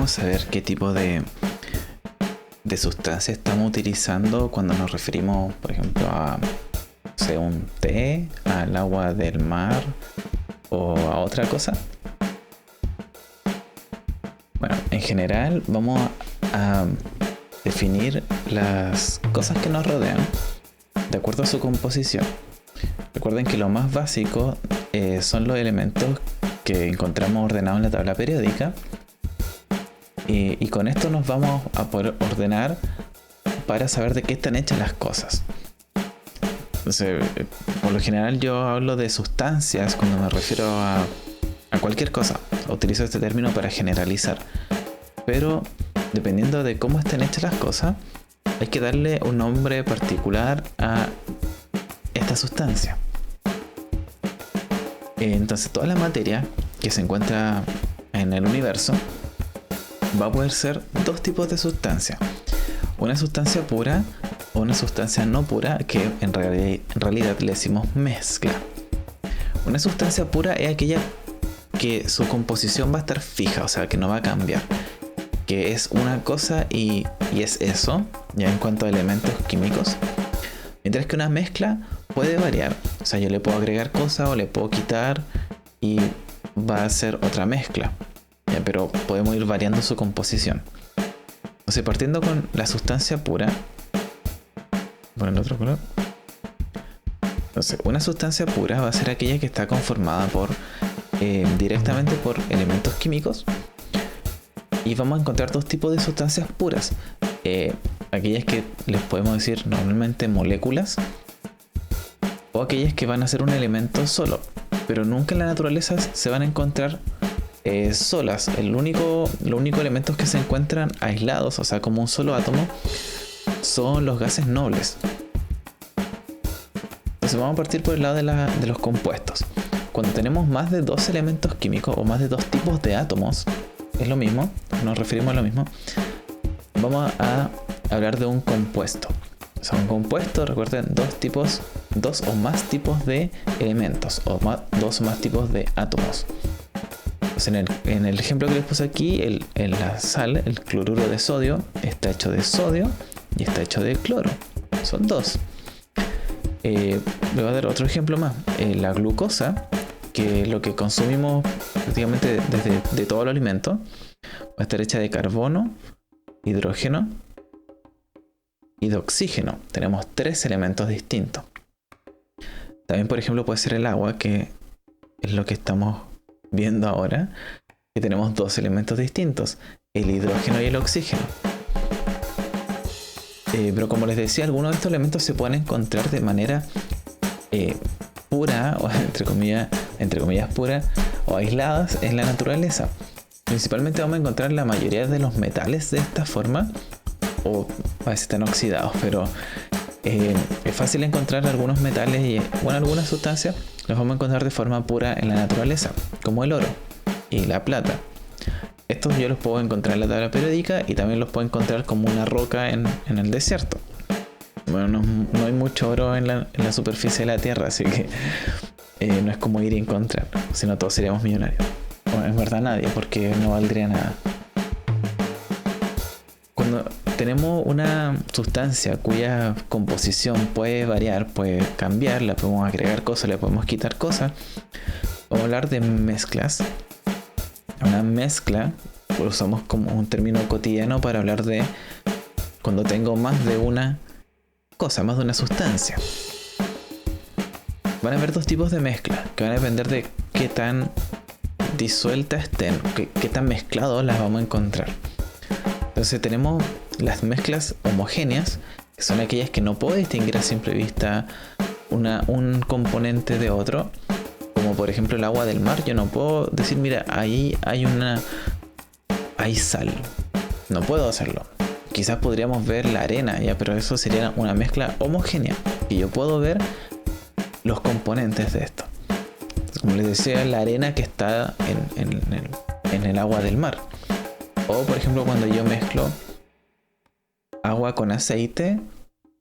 podemos saber qué tipo de sustancia estamos utilizando cuando nos referimos, por ejemplo, a no sé, un té, al agua del mar o a otra cosa? Bueno, en general vamos a definir las cosas que nos rodean de acuerdo a su composición. Recuerden que lo más básico son los elementos que encontramos ordenados en la tabla periódica, y con esto nos vamos a poder ordenar para saber de qué están hechas las cosas. Entonces, por lo general yo hablo de sustancias cuando me refiero a cualquier cosa. Utilizo este término para generalizar, pero dependiendo de cómo estén hechas las cosas, hay que darle un nombre particular a esta sustancia. Entonces toda la materia que se encuentra en el universo va a poder ser dos tipos de sustancia: una sustancia pura o una sustancia no pura, que en realidad le decimos mezcla. Una sustancia pura es aquella que su composición va a estar fija, o sea que no va a cambiar, que es una cosa y es eso, ya en cuanto a elementos químicos. Mientras que una mezcla puede variar, o sea, yo le puedo agregar cosas o le puedo quitar y va a ser otra mezcla, ¿ya? Pero podemos ir variando su composición. Entonces, partiendo con la sustancia pura, poner otro color. Entonces, una sustancia pura va a ser aquella que está conformada directamente por elementos químicos, y vamos a encontrar dos tipos de sustancias puras. Aquellas que les podemos decir normalmente moléculas, o aquellas que van a ser un elemento solo, pero nunca en la naturaleza se van a encontrar solas. Los únicos elementos que se encuentran aislados, o sea como un solo átomo, son los gases nobles. Entonces vamos a partir por el lado de los compuestos. Cuando tenemos más de dos elementos químicos o más de dos tipos de átomos, es lo mismo, nos referimos a lo mismo, vamos a hablar de un compuesto. O sea, un compuesto, recuerden, dos o más tipos de elementos, o dos o más tipos de átomos. Pues en el ejemplo que les puse aquí, la sal, el cloruro de sodio, está hecho de sodio y está hecho de cloro. Son dos. Le voy a dar otro ejemplo más. La glucosa, que es lo que consumimos prácticamente de todo el alimento, va a estar hecha de carbono, hidrógeno y de oxígeno. Tenemos tres elementos distintos. También, por ejemplo, puede ser el agua, que es lo que estamos viendo ahora, que tenemos dos elementos distintos, el hidrógeno y el oxígeno. Pero como les decía, algunos de estos elementos se pueden encontrar de manera pura, o entre comillas pura, o aisladas en la naturaleza. Principalmente vamos a encontrar la mayoría de los metales de esta forma, o a veces están oxidados, pero es fácil encontrar algunos metales y algunas sustancias los vamos a encontrar de forma pura en la naturaleza, como el oro y la plata. Estos yo los puedo encontrar en la tabla periódica y también los puedo encontrar como una roca en el desierto. Bueno, no hay mucho oro en la superficie de la Tierra, así que no es como ir y encontrar, si no todos seríamos millonarios. Bueno, en verdad nadie, porque no valdría nada. Cuando tenemos una sustancia cuya composición puede variar, puede cambiar, le podemos agregar cosas, le podemos quitar cosas, vamos a hablar de mezclas. Una mezcla lo usamos como un término cotidiano para hablar de cuando tengo más de una cosa, más de una sustancia. Van a haber dos tipos de mezcla que van a depender de qué tan disueltas estén, qué tan mezclados las vamos a encontrar. Entonces tenemos las mezclas homogéneas, que son aquellas que no puedo distinguir a simple vista un componente de otro. Como por ejemplo el agua del mar, yo no puedo decir, mira, ahí hay sal. No puedo hacerlo. Quizás podríamos ver la arena, ya, pero eso sería una mezcla homogénea. Y yo puedo ver los componentes de esto. Como les decía, la arena que está en el agua del mar. O por ejemplo cuando yo mezclo agua con aceite,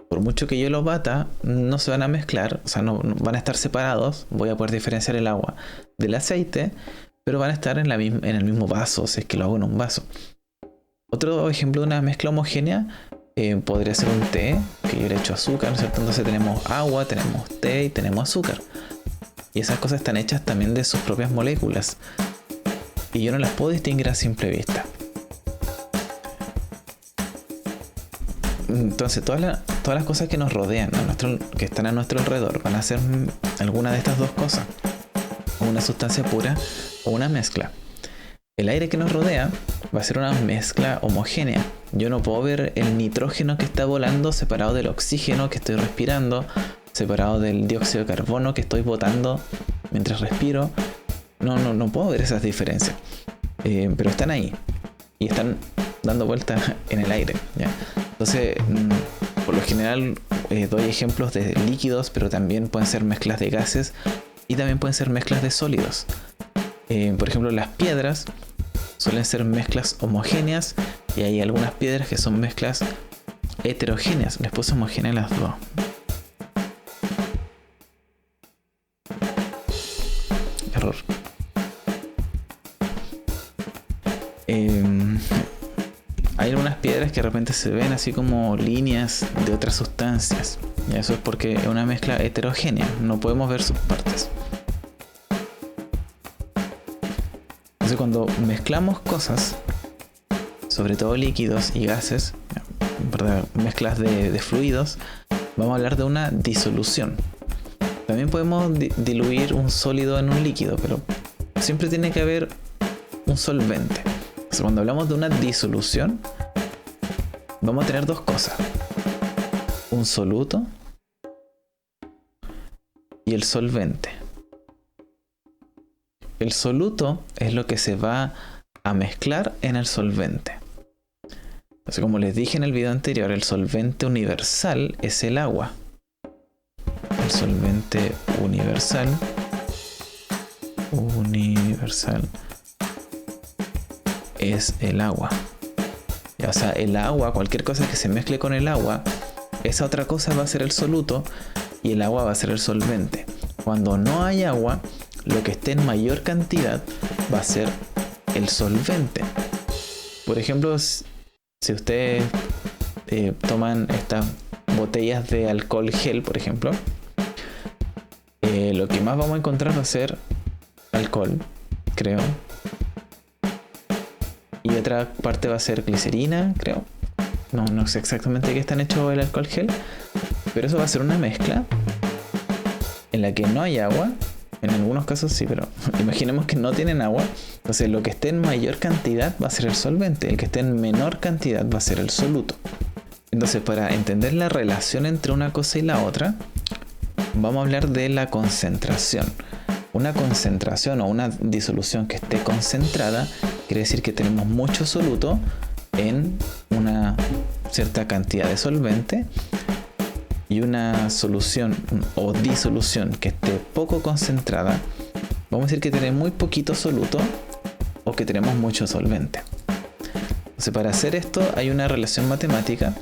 por mucho que yo los bata, no se van a mezclar, o sea, no van a estar separados. Voy a poder diferenciar el agua del aceite, pero van a estar en el mismo vaso, si es que lo hago en un vaso. Otro ejemplo de una mezcla homogénea podría ser un té, que yo le echo azúcar, ¿no es cierto? Entonces tenemos agua, tenemos té y tenemos azúcar. Y esas cosas están hechas también de sus propias moléculas. Y yo no las puedo distinguir a simple vista. Entonces todas las cosas que nos rodean, que están a nuestro alrededor, van a ser alguna de estas dos cosas. O una sustancia pura o una mezcla. El aire que nos rodea va a ser una mezcla homogénea. Yo no puedo ver el nitrógeno que está volando separado del oxígeno que estoy respirando, separado del dióxido de carbono que estoy botando mientras respiro. No puedo ver esas diferencias. Pero están ahí y están dando vueltas en el aire, ¿ya? Entonces, por lo general doy ejemplos de líquidos, pero también pueden ser mezclas de gases y también pueden ser mezclas de sólidos. Por ejemplo, las piedras suelen ser mezclas homogéneas y hay algunas piedras que son mezclas heterogéneas. Les puse homogéneas las dos. Error. Hay algunas piedras que de repente se ven así como líneas de otras sustancias. Y eso es porque es una mezcla heterogénea. No podemos ver sus partes. Entonces cuando mezclamos cosas, sobre todo líquidos y gases, ¿verdad? Mezclas de fluidos, vamos a hablar de una disolución. También podemos diluir un sólido en un líquido, pero siempre tiene que haber un solvente. Entonces, cuando hablamos de una disolución, vamos a tener dos cosas: un soluto y el solvente. El soluto es lo que se va a mezclar en el solvente. Entonces, como les dije en el video anterior, el solvente universal es el agua. El solvente universal es el agua. O sea, el agua, cualquier cosa que se mezcle con el agua, esa otra cosa va a ser el soluto y el agua va a ser el solvente. Cuando no hay agua, lo que esté en mayor cantidad va a ser el solvente. Por ejemplo, si ustedes toman estas botellas de alcohol gel, por ejemplo, lo que más vamos a encontrar va a ser alcohol, creo. Y otra parte va a ser glicerina, creo. No sé exactamente qué están hechos el alcohol gel, pero eso va a ser una mezcla en la que no hay agua. En algunos casos sí, pero imaginemos que no tienen agua. Entonces lo que esté en mayor cantidad va a ser el solvente, el que esté en menor cantidad va a ser el soluto. Entonces, para entender la relación entre una cosa y la otra, vamos a hablar de la concentración. Una concentración o una disolución que esté concentrada quiere decir que tenemos mucho soluto en una cierta cantidad de solvente, y una solución o disolución que esté poco concentrada, vamos a decir que tiene muy poquito soluto o que tenemos mucho solvente. Entonces, para hacer esto hay una relación matemática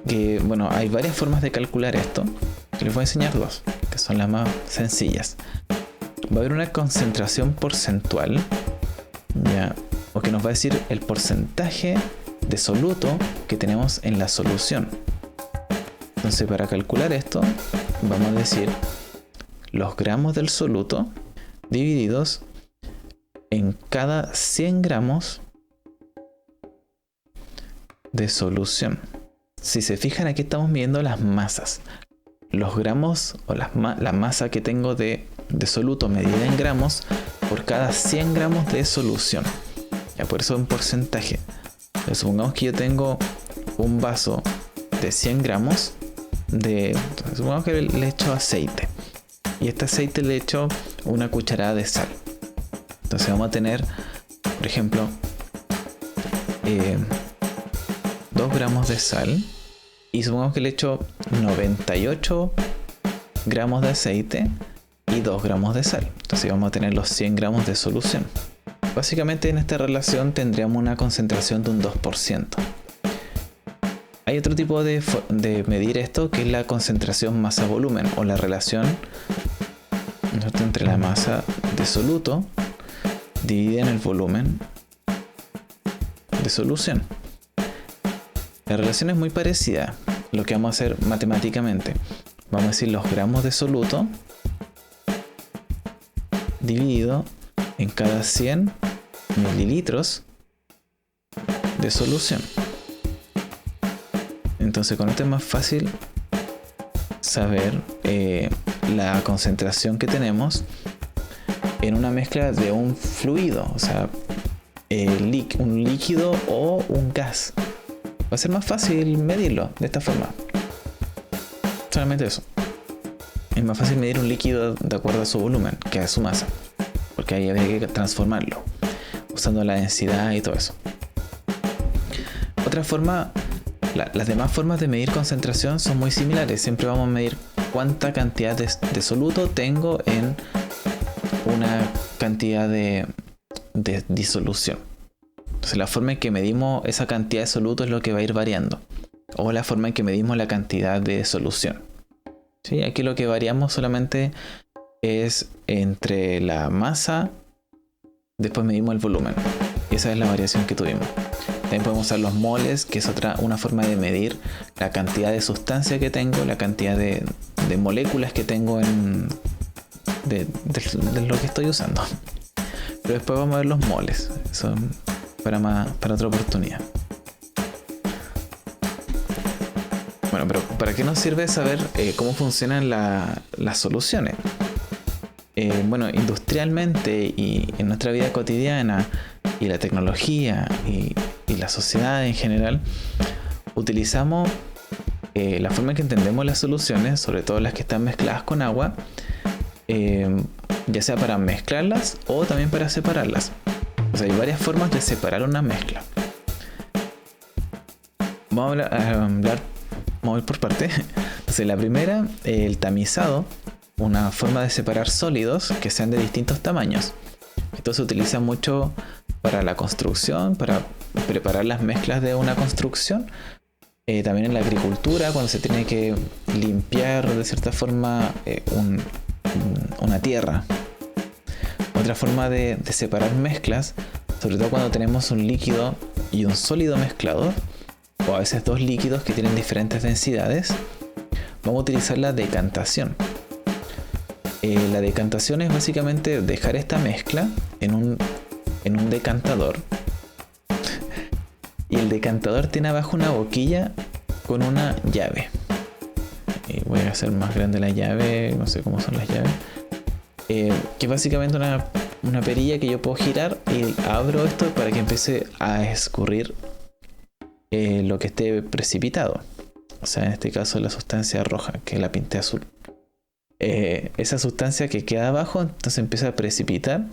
que, bueno, hay varias formas de calcular esto, que les voy a enseñar dos, que son las más sencillas. Va a haber una concentración porcentual, ¿ya? O que nos va a decir el porcentaje de soluto que tenemos en la solución. Entonces, para calcular esto, vamos a decir los gramos del soluto divididos en cada 100 gramos de solución. Si se fijan, aquí estamos midiendo las masas. Los gramos o la masa que tengo de soluto medida en gramos por cada 100 gramos de solución. Ya, por eso es un porcentaje. Entonces, supongamos que yo tengo un vaso de 100 gramos supongamos que le echo aceite, y este aceite le echo una cucharada de sal. Entonces vamos a tener, por ejemplo, 2 gramos de sal, y supongamos que le echo 98 gramos de aceite y 2 gramos de sal. Entonces vamos a tener los 100 gramos de solución. Básicamente en esta relación tendríamos una concentración de un 2%. Hay otro tipo de medir esto, que es la concentración masa-volumen, o la relación entre la masa de soluto dividida en el volumen de solución. La relación es muy parecida. Lo que vamos a hacer matemáticamente, vamos a decir los gramos de soluto dividido en cada 100 mililitros de solución. Entonces con esto es más fácil saber la concentración que tenemos en una mezcla de un fluido, o sea, un líquido o un gas. Va a ser más fácil medirlo de esta forma. Solamente eso. Es más fácil medir un líquido de acuerdo a su volumen que a su masa, porque ahí habría que transformarlo usando la densidad y todo eso. Otra forma, las demás formas de medir concentración son muy similares. Siempre vamos a medir cuánta cantidad de soluto tengo en una cantidad de disolución. Entonces la forma en que medimos esa cantidad de soluto es lo que va a ir variando, o la forma en que medimos la cantidad de solución. ¿Sí? Aquí lo que variamos solamente es entre la masa, después medimos el volumen. Y esa es la variación que tuvimos. También podemos usar los moles, que es una forma de medir la cantidad de sustancia que tengo, la cantidad de moléculas que tengo de lo que estoy usando. Pero después vamos a ver los moles. Eso para otra oportunidad. Bueno, pero ¿para qué nos sirve saber cómo funcionan las soluciones? Bueno, industrialmente y en nuestra vida cotidiana y la tecnología y la sociedad en general, utilizamos la forma en que entendemos las soluciones, sobre todo las que están mezcladas con agua, ya sea para mezclarlas o también para separarlas. O sea, hay varias formas de separar una mezcla. Vamos a ir por parte. Entonces, la primera, el tamizado, una forma de separar sólidos que sean de distintos tamaños. Esto se utiliza mucho para la construcción, para preparar las mezclas de una construcción. También en la agricultura, cuando se tiene que limpiar de cierta forma una tierra. Otra forma de separar mezclas, sobre todo cuando tenemos un líquido y un sólido mezclado, o a veces dos líquidos que tienen diferentes densidades, vamos a utilizar la decantación. La decantación es básicamente dejar esta mezcla en un decantador. Y el decantador tiene abajo una boquilla con una llave. Voy a hacer más grande la llave, no sé cómo son las llaves. Que es básicamente una perilla que yo puedo girar y abro esto para que empiece a escurrir lo que esté precipitado. O sea, en este caso la sustancia roja, que la pinté azul. Esa sustancia que queda abajo, entonces empieza a precipitar,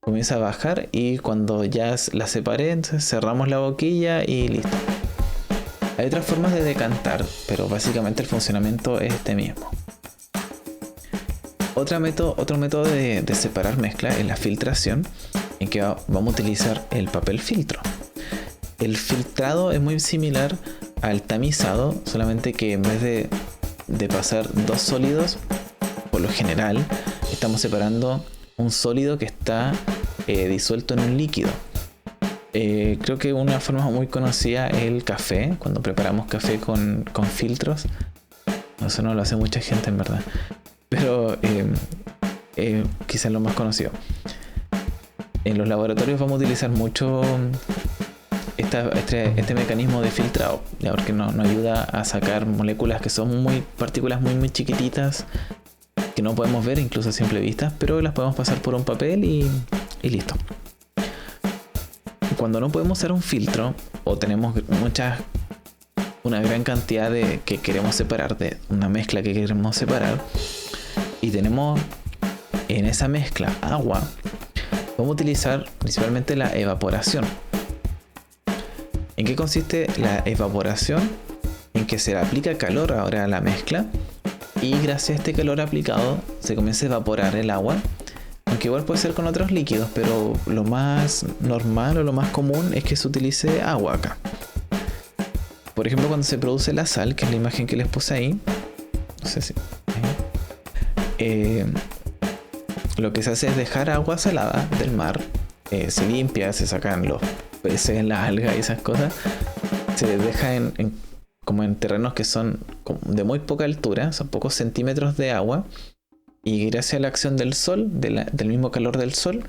comienza a bajar y cuando ya la separé, entonces cerramos la boquilla y listo. Hay otras formas de decantar, pero básicamente el funcionamiento es este mismo. Otro método de separar mezcla es la filtración, en que vamos a utilizar el papel filtro. El filtrado es muy similar al tamizado, solamente que en vez de pasar dos sólidos, por lo general estamos separando un sólido que está disuelto en un líquido. Creo que una forma muy conocida es el café, cuando preparamos café con filtros. Eso no lo hace mucha gente en verdad, pero quizás lo más conocido. En los laboratorios vamos a utilizar mucho este mecanismo de filtrado, ya, porque nos ayuda a sacar moléculas que son partículas muy chiquititas, que no podemos ver incluso a simple vista, pero las podemos pasar por un papel y listo. Cuando no podemos usar un filtro o tenemos una gran cantidad que queremos separar, de una mezcla que queremos separar, y tenemos en esa mezcla agua, vamos a utilizar principalmente la evaporación. ¿En qué consiste la evaporación? En que se le aplica calor ahora a la mezcla y gracias a este calor aplicado se comienza a evaporar el agua, aunque igual puede ser con otros líquidos, pero lo más normal o lo más común es que se utilice agua acá. Por ejemplo, cuando se produce la sal, que es la imagen que les puse ahí, no sé si lo que se hace es dejar agua salada del mar, se limpia, se sacan los peces, las algas y esas cosas, se deja como en terrenos que son de muy poca altura, son pocos centímetros de agua, y gracias a la acción del sol, del mismo calor del sol,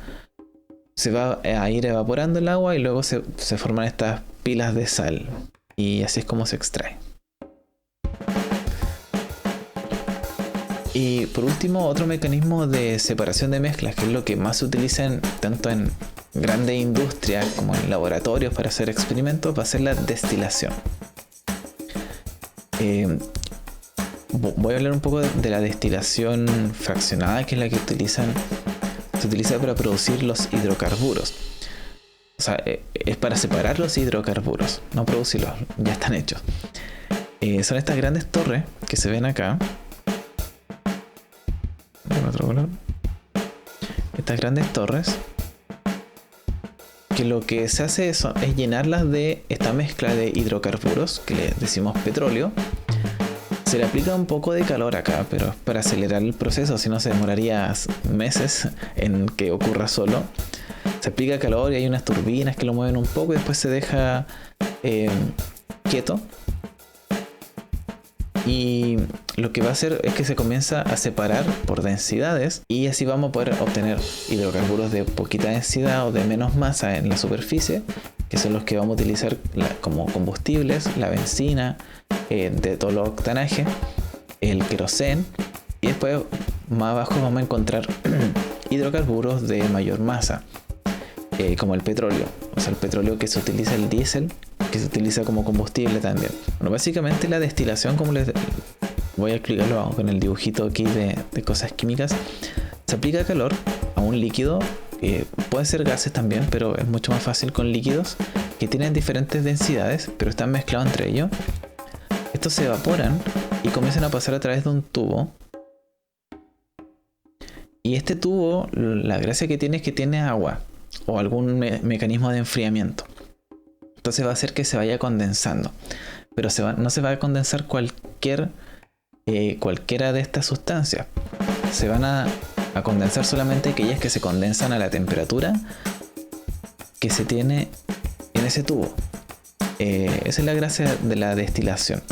se va a ir evaporando el agua y luego se forman estas pilas de sal, y así es como se extrae. Y por último, otro mecanismo de separación de mezclas, que es lo que más se utiliza tanto en grandes industrias como en laboratorios para hacer experimentos, va a ser la destilación. Voy a hablar un poco de la destilación fraccionada, que es la que se utiliza para producir los hidrocarburos. O sea, es para separar los hidrocarburos, no producirlos, ya están hechos. Son estas grandes torres que se ven acá. Otro color. Estas grandes torres, que lo que se hace es llenarlas de esta mezcla de hidrocarburos, que le decimos petróleo. Se le aplica un poco de calor acá, pero es para acelerar el proceso, si no se demoraría meses en que ocurra solo. Se aplica calor y hay unas turbinas que lo mueven un poco y después se deja quieto. Y lo que va a hacer es que se comienza a separar por densidades, y así vamos a poder obtener hidrocarburos de poquita densidad o de menos masa en la superficie, que son los que vamos a utilizar como combustibles: la benzina, de todo octanaje, el queroseno, y después más abajo vamos a encontrar hidrocarburos de mayor masa, como el petróleo, o sea, el petróleo que se utiliza, el diésel, que se utiliza como combustible también. Bueno, básicamente la destilación, como les voy a explicarlo con el dibujito aquí de cosas químicas, se aplica calor a un líquido, pueden ser gases también, pero es mucho más fácil con líquidos que tienen diferentes densidades, pero están mezclados entre ellos. Estos se evaporan y comienzan a pasar a través de un tubo. Y este tubo, la gracia que tiene es que tiene agua o algún mecanismo de enfriamiento. Entonces va a hacer que se vaya condensando. Pero no se va a condensar cualquiera de estas sustancias. Se van a condensar solamente aquellas que se condensan a la temperatura que se tiene en ese tubo. Esa es la gracia de la destilación.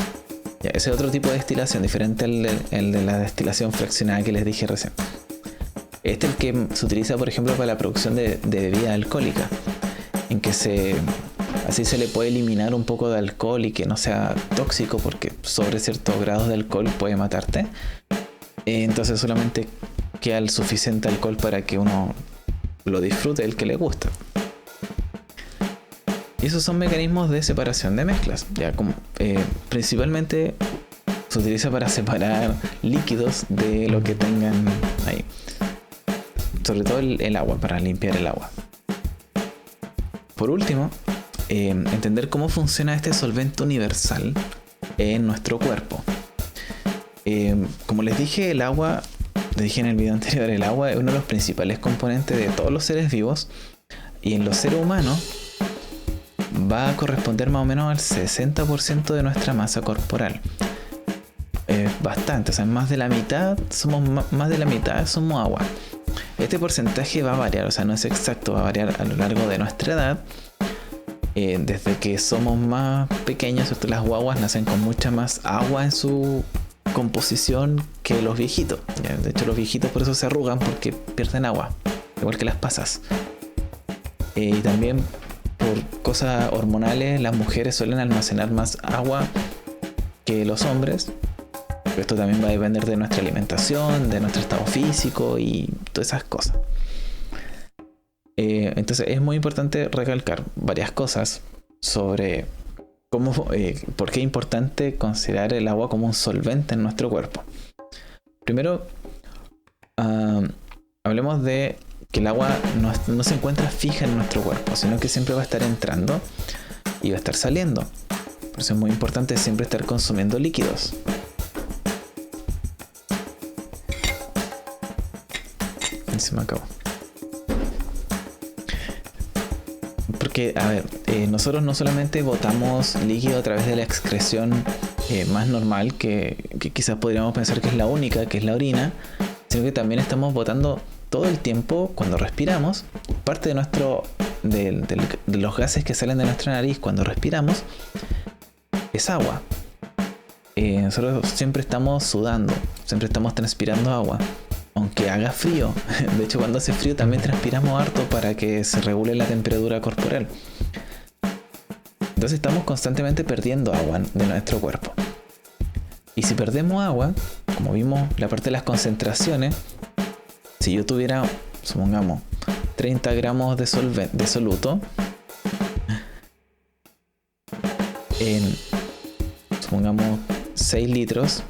Ese es otro tipo de destilación, diferente al de la destilación fraccionada que les dije recién. Este es el que se utiliza, por ejemplo, para la producción de bebida alcohólica, en que así se le puede eliminar un poco de alcohol y que no sea tóxico, porque sobre ciertos grados de alcohol puede matarte. Entonces solamente queda el suficiente alcohol para que uno lo disfrute, el que le gusta. Y esos son mecanismos de separación de mezclas. Principalmente se utiliza para separar líquidos de lo que tengan ahí. Sobre todo el agua, para limpiar el agua. Por último, entender cómo funciona este solvente universal en nuestro cuerpo. Como les dije, les dije en el video anterior, el agua es uno de los principales componentes de todos los seres vivos, y en los seres humanos va a corresponder más o menos al 60% de nuestra masa corporal. Bastante, o sea, más de la mitad somos agua. Este porcentaje va a variar, o sea, no es exacto, va a variar a lo largo de nuestra edad. Desde que somos más pequeños, las guaguas nacen con mucha más agua en su composición que los viejitos. De hecho, los viejitos por eso se arrugan, porque pierden agua, igual que las pasas. Y también por cosas hormonales, las mujeres suelen almacenar más agua que los hombres. Pero esto también va a depender de nuestra alimentación, de nuestro estado físico y todas esas cosas. Entonces es muy importante recalcar varias cosas sobre por qué es importante considerar el agua como un solvente en nuestro cuerpo. Primero, hablemos de que el agua no se encuentra fija en nuestro cuerpo, sino que siempre va a estar entrando y va a estar saliendo. Por eso es muy importante siempre estar consumiendo líquidos. Se me acabó. Porque, nosotros no solamente botamos líquido a través de la excreción más normal, que quizás podríamos pensar que es la única, que es la orina, sino que también estamos botando todo el tiempo, cuando respiramos, parte de de los gases que salen de nuestra nariz cuando respiramos es agua. Nosotros siempre estamos sudando, siempre estamos transpirando agua, aunque haga frío. De hecho, cuando hace frío también transpiramos harto para que se regule la temperatura corporal. Entonces estamos constantemente perdiendo agua de nuestro cuerpo. Y si perdemos agua, como vimos la parte de las concentraciones, si yo tuviera, supongamos, 30 gramos de soluto, supongamos 6 litros,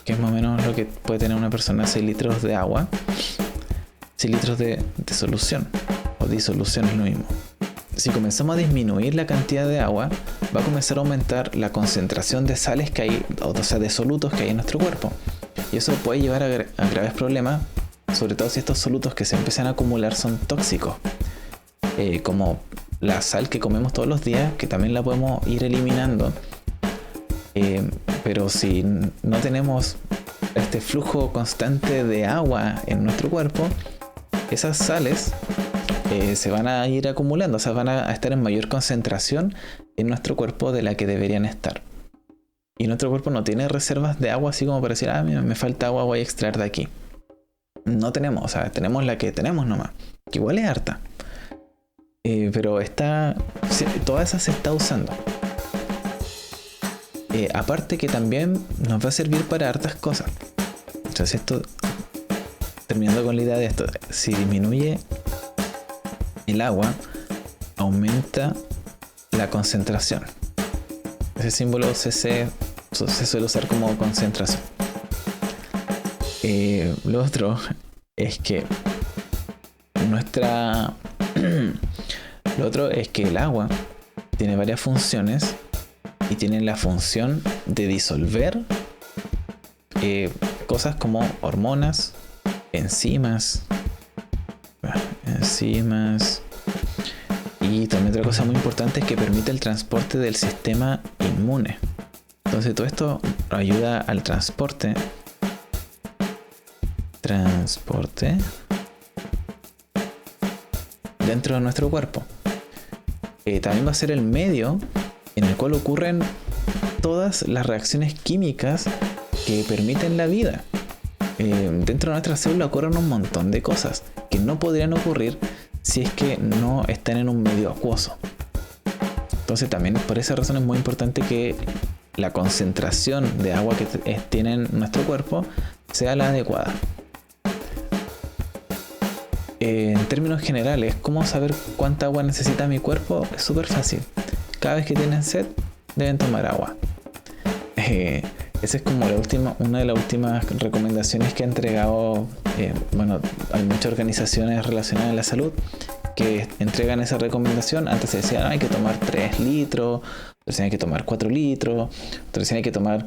que es más o menos lo que puede tener una persona, 6 litros de agua, 6 litros de solución, o disolución es lo mismo. Si comenzamos a disminuir la cantidad de agua, va a comenzar a aumentar la concentración de sales que hay, o sea, de solutos que hay en nuestro cuerpo. Y eso puede llevar a graves problemas, sobre todo si estos solutos que se empiezan a acumular son tóxicos. Como la sal que comemos todos los días, que también la podemos ir eliminando. Pero si no tenemos este flujo constante de agua en nuestro cuerpo, esas sales se van a ir acumulando, o sea, van a estar en mayor concentración en nuestro cuerpo de la que deberían estar. Y nuestro cuerpo no tiene reservas de agua así como para decir, mira, me falta agua, voy a extraer de aquí. No tenemos, o sea, tenemos la que tenemos nomás, que igual es harta. Pero toda esa se está usando. Aparte que también nos va a servir para hartas cosas. Entonces esto, terminando con la idea de esto, si disminuye el agua, aumenta la concentración. Ese símbolo CC se suele usar como concentración. Lo otro es que lo otro es que el agua tiene varias funciones y tiene la función de disolver cosas como hormonas, enzimas, y también otra cosa muy importante es que permite el transporte del sistema inmune. Entonces todo esto ayuda al transporte dentro de nuestro cuerpo. También va a ser el medio en el cual ocurren todas las reacciones químicas que permiten la vida. Dentro de nuestra célula ocurren un montón de cosas que no podrían ocurrir si es que no están en un medio acuoso. Entonces también por esa razón es muy importante que la concentración de agua que tiene nuestro cuerpo sea la adecuada. En términos generales, ¿cómo saber cuánta agua necesita mi cuerpo? Es súper fácil. Cada vez que tienen sed, deben tomar agua. Esa es como una de las últimas recomendaciones que ha entregado, hay muchas organizaciones relacionadas a la salud que entregan esa recomendación. Antes se decía, hay que tomar 3 litros, otros decían hay que tomar 4 litros, otros decían hay que tomar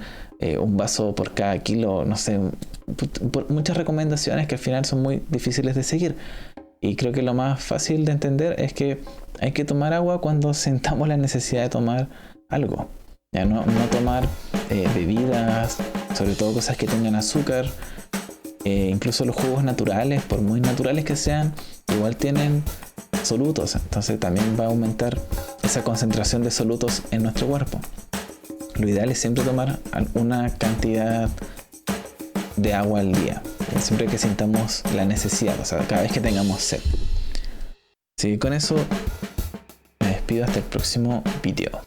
un vaso por cada kilo, no sé, muchas recomendaciones que al final son muy difíciles de seguir. Y creo que lo más fácil de entender es que hay que tomar agua cuando sintamos la necesidad de tomar algo. Ya no tomar bebidas, sobre todo cosas que tengan azúcar. Incluso los jugos naturales, por muy naturales que sean, igual tienen solutos. Entonces también va a aumentar esa concentración de solutos en nuestro cuerpo. Lo ideal es siempre tomar una cantidad de agua al día, siempre que sintamos la necesidad, o sea, cada vez que tengamos sed. Así que con eso me despido hasta el próximo video.